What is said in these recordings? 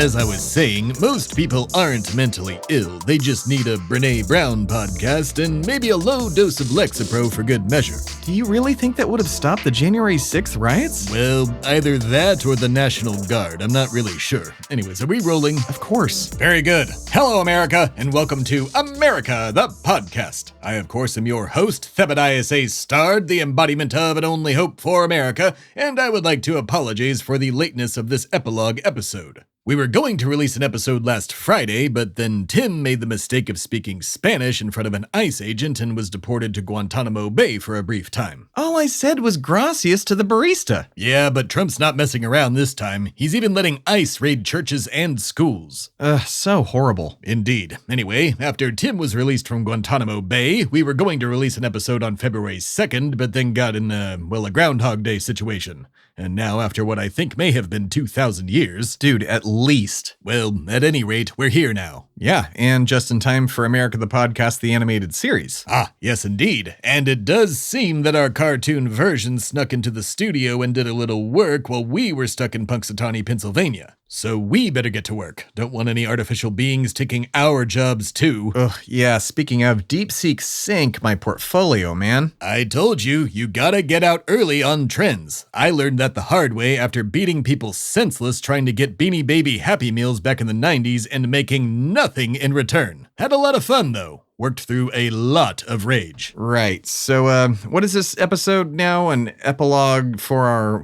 as I was saying, most people aren't mentally ill. They just need a Brené Brown podcast and maybe a low dose of Lexapro for good measure. Do you really think that would have stopped the January 6th riots? Well, either that or the National Guard. I'm not really sure. Anyways, are we rolling? Of course. Very good. Hello, America, and welcome to America, the podcast. I, of course, am your host, Thebadiah A. Stard, the embodiment of an only hope for America, and I would like to apologize for the lateness of this epilogue episode. We were going to release an episode last Friday, but then Tim made the mistake of speaking Spanish in front of an ICE agent and was deported to Guantanamo Bay for a brief time. All I said was gracias to the barista. Yeah, but Trump's not messing around this time. He's even letting ICE raid churches and schools. So horrible. Indeed. Anyway, after Tim was released from Guantanamo Bay, we were going to release an episode on February 2nd, but then got in a Groundhog Day situation. And now, after what I think may have been 2,000 years... Dude, at least. Well, at any rate, we're here now. Yeah, and just in time for America the Podcast, the animated series. Ah, yes indeed. And it does seem that our cartoon version snuck into the studio and did a little work while we were stuck in Punxsutawney, Pennsylvania. So we better get to work. Don't want any artificial beings taking our jobs too. Ugh, yeah, speaking of, DeepSeek sank my portfolio, man. I told you, you gotta get out early on trends. I learned that the hard way after beating people senseless trying to get Beanie Baby Happy Meals back in the 90s and making nothing in return. Had a lot of fun though. Worked through a lot of rage. Right, so what is this episode now? An epilogue for our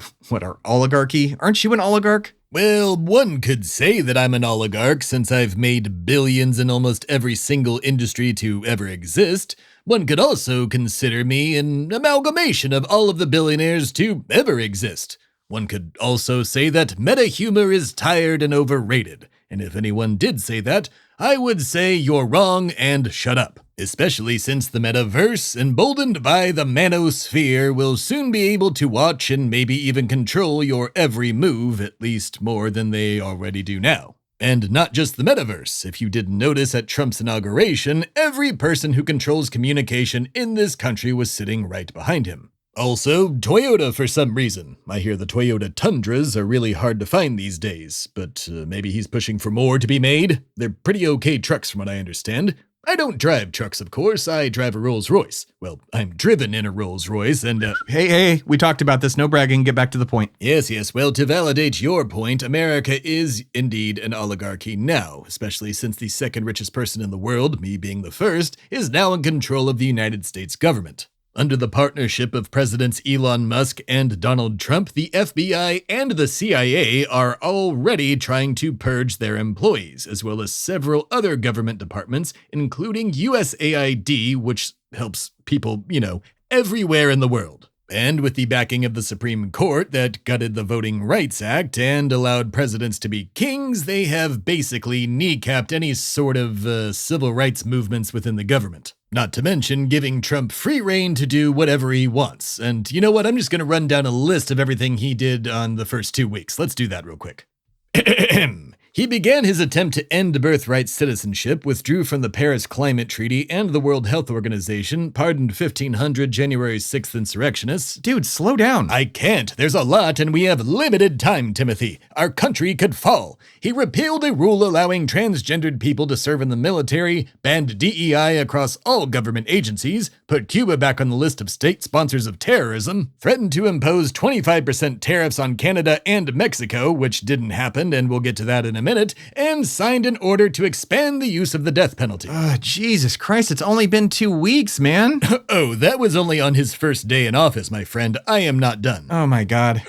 oligarchy? Aren't you an oligarch? Well, one could say that I'm an oligarch since I've made billions in almost every single industry to ever exist. One could also consider me an amalgamation of all of the billionaires to ever exist. One could also say that meta-humor is tired and overrated. And if anyone did say that, I would say you're wrong and shut up. Especially since the metaverse, emboldened by the manosphere, will soon be able to watch and maybe even control your every move, at least more than they already do now. And not just the metaverse. If you didn't notice at Trump's inauguration, every person who controls communication in this country was sitting right behind him. Also, Toyota for some reason. I hear the Toyota Tundras are really hard to find these days, but maybe he's pushing for more to be made. They're pretty okay trucks from what I understand. I don't drive trucks, of course. I drive a Rolls Royce. Well, I'm driven in a Rolls Royce and... Hey, we talked about this. No bragging. Get back to the point. Yes. Well, to validate your point, America is indeed an oligarchy now, especially since the second richest person in the world, me being the first, is now in control of the United States government. Under the partnership of Presidents Elon Musk and Donald Trump, the FBI and the CIA are already trying to purge their employees, as well as several other government departments, including USAID, which helps people, everywhere in the world. And with the backing of the Supreme Court that gutted the Voting Rights Act and allowed presidents to be kings, they have basically kneecapped any sort of civil rights movements within the government. Not to mention giving Trump free rein to do whatever he wants. And you know what? I'm just going to run down a list of everything he did on the first 2 weeks. Let's do that real quick. He began his attempt to end birthright citizenship, withdrew from the Paris Climate Treaty and the World Health Organization, pardoned 1,500 January 6th insurrectionists. Dude, slow down. I can't. There's a lot, and we have limited time, Timothy. Our country could fall. He repealed a rule allowing transgendered people to serve in the military, banned DEI across all government agencies, put Cuba back on the list of state sponsors of terrorism, threatened to impose 25% tariffs on Canada and Mexico, which didn't happen, and we'll get to that in a minute, and signed an order to expand the use of the death penalty. Jesus Christ, it's only been 2 weeks, man. Oh, that was only on his first day in office, my friend. I am not done. Oh my God.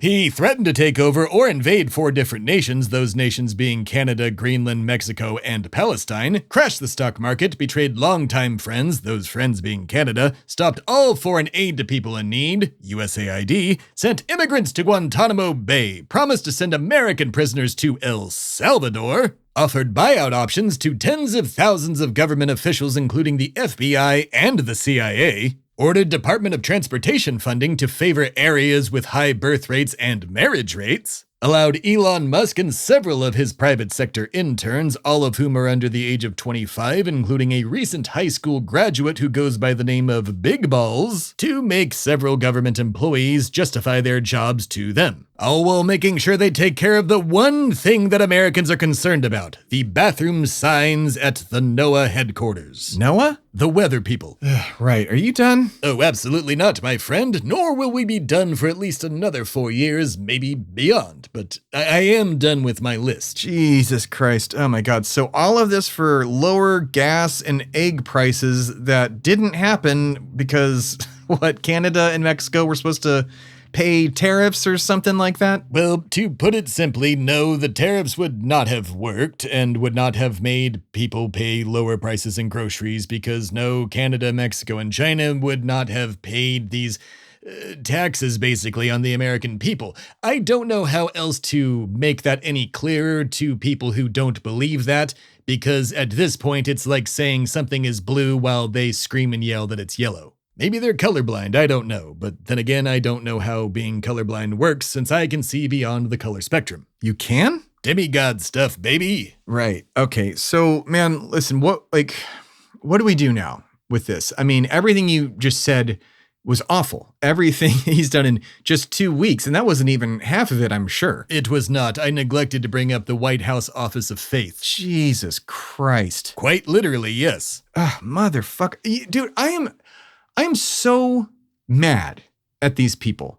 He threatened to take over or invade 4 different nations, those nations being Canada, Greenland, Mexico, and Palestine, crashed the stock market, betrayed longtime friends, those friends being Canada, stopped all foreign aid to people in need, USAID, sent immigrants to Guantanamo Bay, promised to send American prisoners to El Salvador, offered buyout options to tens of thousands of government officials including the FBI and the CIA, ordered Department of Transportation funding to favor areas with high birth rates and marriage rates, allowed Elon Musk and several of his private sector interns, all of whom are under the age of 25, including a recent high school graduate who goes by the name of Big Balls, to make several government employees justify their jobs to them. All while making sure they take care of the one thing that Americans are concerned about, the bathroom signs at the NOAA headquarters. NOAA? The weather people. Right, are you done? Oh, absolutely not, my friend, nor will we be done for at least another 4 years, maybe beyond, but I am done with my list. Jesus Christ, oh my God. So all of this for lower gas and egg prices that didn't happen because, what, Canada and Mexico were supposed to pay tariffs or something like that? Well, to put it simply, no, the tariffs would not have worked and would not have made people pay lower prices in groceries because no, Canada, Mexico, and China would not have paid these taxes basically on the American people. I don't know how else to make that any clearer to people who don't believe that, because at this point it's like saying something is blue while they scream and yell that it's yellow. Maybe they're colorblind, I don't know, but then again, I don't know how being colorblind works since I can see beyond the color spectrum. You can? Demigod stuff, baby. Right. Okay. So, man, listen, what do we do now with this? I mean, everything you just said was awful. Everything he's done in just 2 weeks, and that wasn't even half of it, I'm sure. It was not. I neglected to bring up the White House Office of Faith. Jesus Christ. Quite literally, yes. Motherfucker. Dude, I am so mad at these people.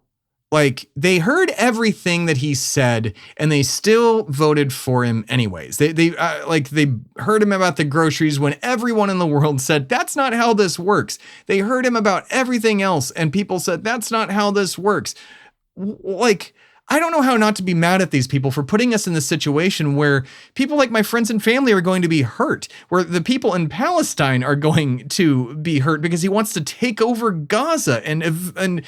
Like, they heard everything that he said and they still voted for him anyways. They heard him about the groceries when everyone in the world said, that's not how this works. They heard him about everything else and people said, that's not how this works. Like, I don't know how not to be mad at these people for putting us in this situation where people like my friends and family are going to be hurt, where the people in Palestine are going to be hurt because he wants to take over Gaza and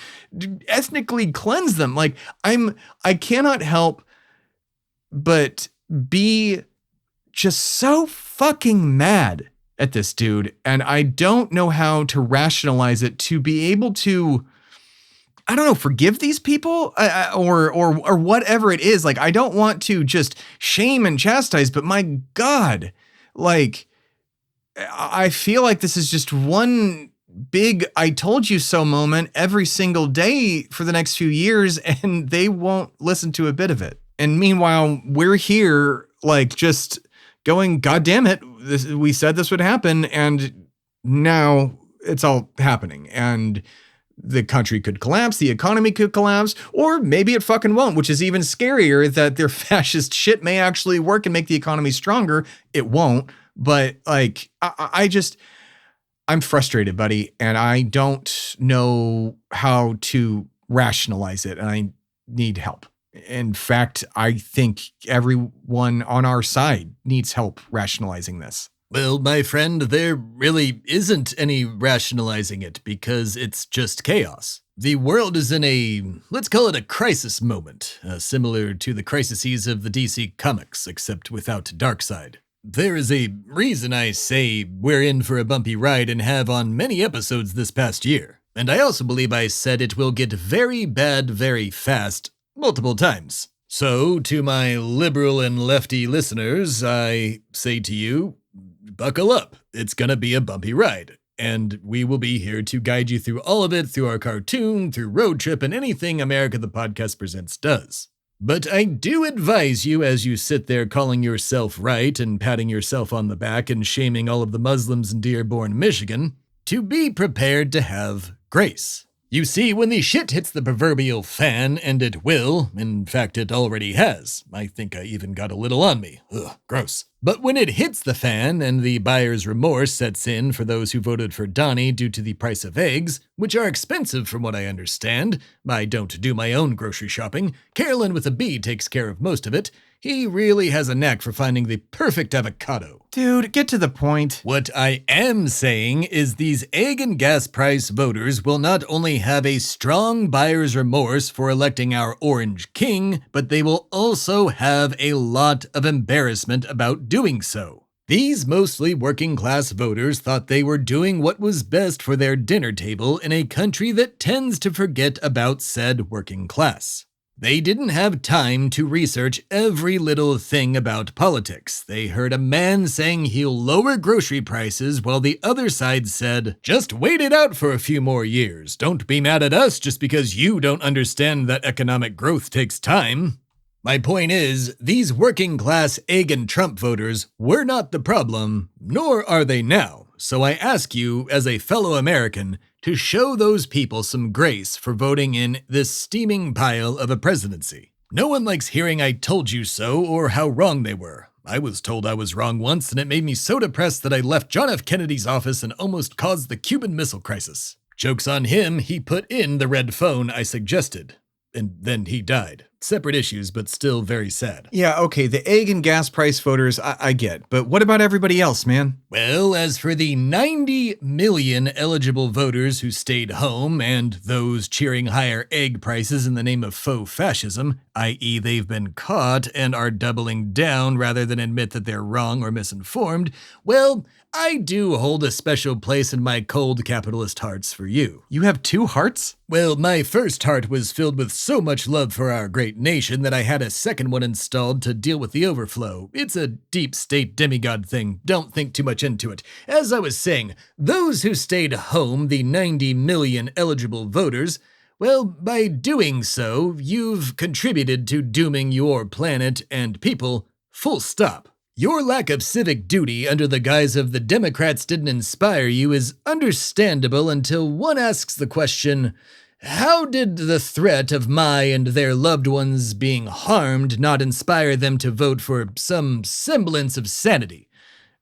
ethnically cleanse them. Like, I cannot help but be just so fucking mad at this dude. And I don't know how to rationalize it to be able to, I don't know, forgive these people or whatever it is. Like, I don't want to just shame and chastise, but my God, like, I feel like this is just one big I told you so moment every single day for the next few years, and they won't listen to a bit of it. And meanwhile, we're here like just going, God damn it, we said this would happen, and now it's all happening. And the country could collapse, the economy could collapse, or maybe it fucking won't, which is even scarier, that their fascist shit may actually work and make the economy stronger. It won't, but like, I'm frustrated, buddy, and I don't know how to rationalize it, and I need help. In fact, I think everyone on our side needs help rationalizing this. Well, my friend, there really isn't any rationalizing it because it's just chaos. The world is in a, let's call it a crisis moment, similar to the crises of the DC comics, except without Darkseid. There is a reason I say we're in for a bumpy ride and have on many episodes this past year. And I also believe I said it will get very bad very fast, multiple times. So, to my liberal and lefty listeners, I say to you, buckle up. It's gonna be a bumpy ride. And we will be here to guide you through all of it, through our cartoon, through Road Trip, and anything America the Podcast Presents does. But I do advise you, as you sit there calling yourself right and patting yourself on the back and shaming all of the Muslims in Dearborn, Michigan, to be prepared to have grace. You see, when the shit hits the proverbial fan, and it will, in fact it already has, I think I even got a little on me, ugh, gross. But when it hits the fan and the buyer's remorse sets in for those who voted for Donnie due to the price of eggs, which are expensive from what I understand, I don't do my own grocery shopping, Carolyn with a B takes care of most of it, he really has a knack for finding the perfect avocado. Dude, get to the point. What I am saying is these egg and gas price voters will not only have a strong buyer's remorse for electing our Orange King, but they will also have a lot of embarrassment about doing so. These mostly working class voters thought they were doing what was best for their dinner table in a country that tends to forget about said working class. They didn't have time to research every little thing about politics. They heard a man saying he'll lower grocery prices while the other side said, just wait it out for a few more years. Don't be mad at us just because you don't understand that economic growth takes time. My point is, these working class egg and Trump voters were not the problem, nor are they now. So I ask you, as a fellow American, to show those people some grace for voting in this steaming pile of a presidency. No one likes hearing I told you so or how wrong they were. I was told I was wrong once, and it made me so depressed that I left John F. Kennedy's office and almost caused the Cuban Missile Crisis. Joke's on him, he put in the red phone I suggested. And then he died. Separate issues, but still very sad. Yeah, okay, the egg and gas price voters, I get. But what about everybody else, man? Well, as for the 90 million eligible voters who stayed home and those cheering higher egg prices in the name of faux fascism, i.e. they've been caught and are doubling down rather than admit that they're wrong or misinformed, well, I do hold a special place in my cold capitalist hearts for you. You have two hearts? Well, my first heart was filled with so much love for our great nation that I had a second one installed to deal with the overflow. It's a deep state demigod thing. Don't think too much into it. As I was saying, those who stayed home, the 90 million eligible voters, well, by doing so, you've contributed to dooming your planet and people, full stop. Your lack of civic duty under the guise of the Democrats didn't inspire you is understandable until one asks the question, how did the threat of my and their loved ones being harmed not inspire them to vote for some semblance of sanity?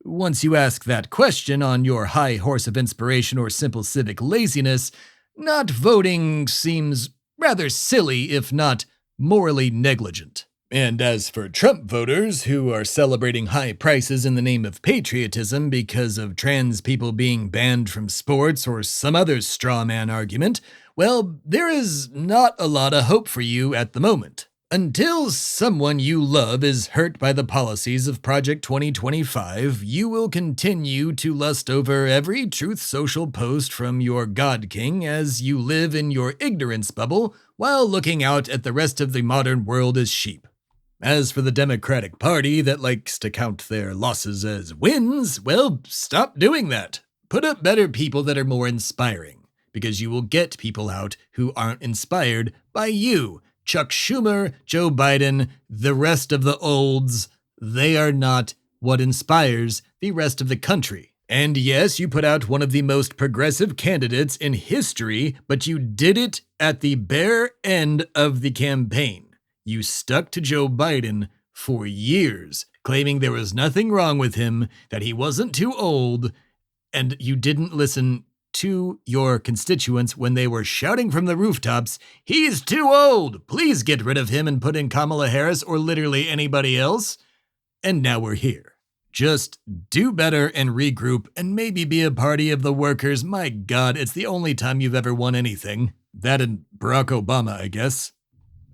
Once you ask that question on your high horse of inspiration or simple civic laziness, not voting seems rather silly, if not morally negligent. And as for Trump voters who are celebrating high prices in the name of patriotism because of trans people being banned from sports or some other straw man argument, well, there is not a lot of hope for you at the moment. Until someone you love is hurt by the policies of Project 2025, you will continue to lust over every Truth Social post from your God King as you live in your ignorance bubble while looking out at the rest of the modern world as sheep. As for the Democratic Party that likes to count their losses as wins, well, stop doing that. Put up better people that are more inspiring, because you will get people out who aren't inspired by you. Chuck Schumer, Joe Biden, the rest of the olds, they are not what inspires the rest of the country. And yes, you put out one of the most progressive candidates in history, but you did it at the bare end of the campaign. You stuck to Joe Biden for years, claiming there was nothing wrong with him, that he wasn't too old, and you didn't listen to your constituents when they were shouting from the rooftops, he's too old, please get rid of him and put in Kamala Harris or literally anybody else. And now we're here. Just do better and regroup and maybe be a party of the workers. My God, it's the only time you've ever won anything. That and Barack Obama, I guess.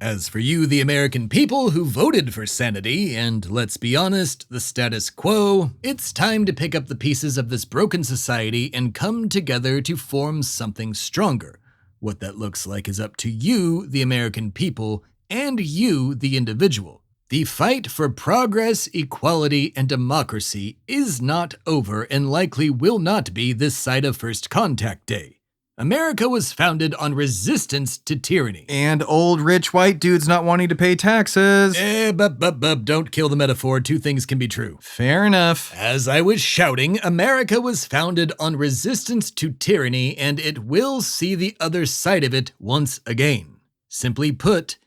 As for you, the American people who voted for sanity, and let's be honest, the status quo, it's time to pick up the pieces of this broken society and come together to form something stronger. What that looks like is up to you, the American people, and you, the individual. The fight for progress, equality, and democracy is not over and likely will not be this side of First Contact Day. America was founded on resistance to tyranny. And old rich white dudes not wanting to pay taxes. Don't kill the metaphor. Two things can be true. Fair enough. As I was shouting, America was founded on resistance to tyranny, and it will see the other side of it once again. Simply put,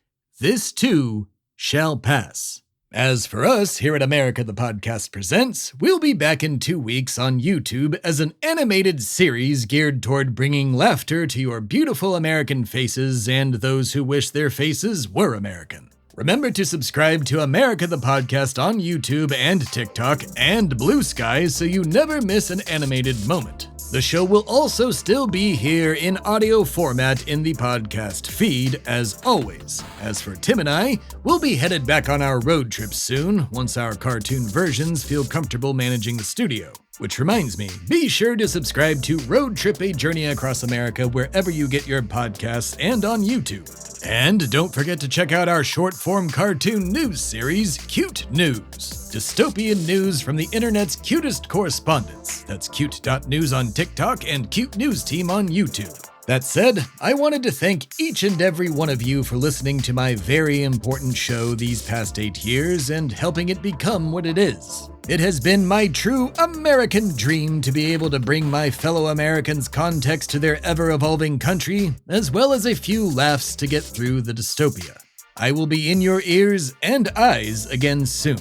this too shall pass. As for us here at America the Podcast Presents, we'll be back in 2 weeks on YouTube as an animated series geared toward bringing laughter to your beautiful American faces and those who wish their faces were American. Remember to subscribe to America the Podcast on YouTube and TikTok and Blue Sky so you never miss an animated moment. The show will also still be here in audio format in the podcast feed, as always. As for Tim and I, we'll be headed back on our road trip soon, once our cartoon versions feel comfortable managing the studio. Which reminds me, be sure to subscribe to Road Trip: A Journey Across America wherever you get your podcasts and on YouTube. And don't forget to check out our short-form cartoon news series, Cute News. Dystopian news from the internet's cutest correspondents. That's cute.news on TikTok and Cute News Team on YouTube. That said, I wanted to thank each and every one of you for listening to my very important show these past 8 years and helping it become what it is. It has been my true American dream to be able to bring my fellow Americans context to their ever-evolving country, as well as a few laughs to get through the dystopia. I will be in your ears and eyes again soon.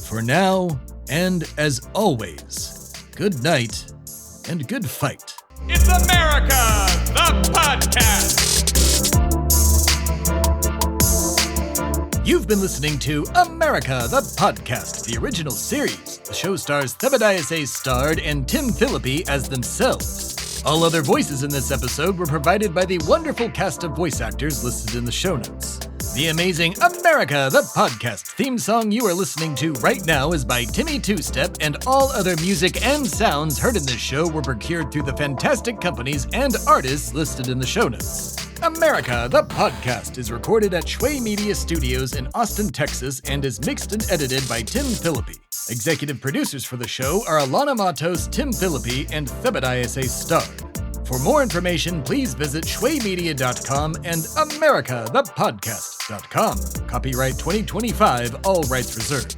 For now, and as always, good night and good fight. It's America, the podcast! You've been listening to America, the Podcast, the original series. The show stars Thebadias A. Starred and Tim Philippi as themselves. All other voices in this episode were provided by the wonderful cast of voice actors listed in the show notes. The amazing America, the Podcast theme song you are listening to right now is by Timmy Two Step, and all other music and sounds heard in this show were procured through the fantastic companies and artists listed in the show notes. America, the Podcast is recorded at Shway Media Studios in Austin, Texas, and is mixed and edited by Tim Philippi. Executive producers for the show are Alana Matos, Tim Philippi, and Thebadias A. Starred. For more information, please visit shwaymedia.com and americathepodcast.com. Copyright 2025, all rights reserved.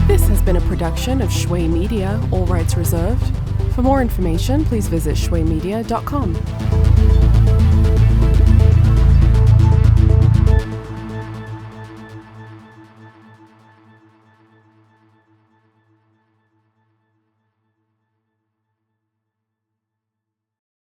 This has been a production of Shway Media, all rights reserved. For more information, please visit shwaymedia.com.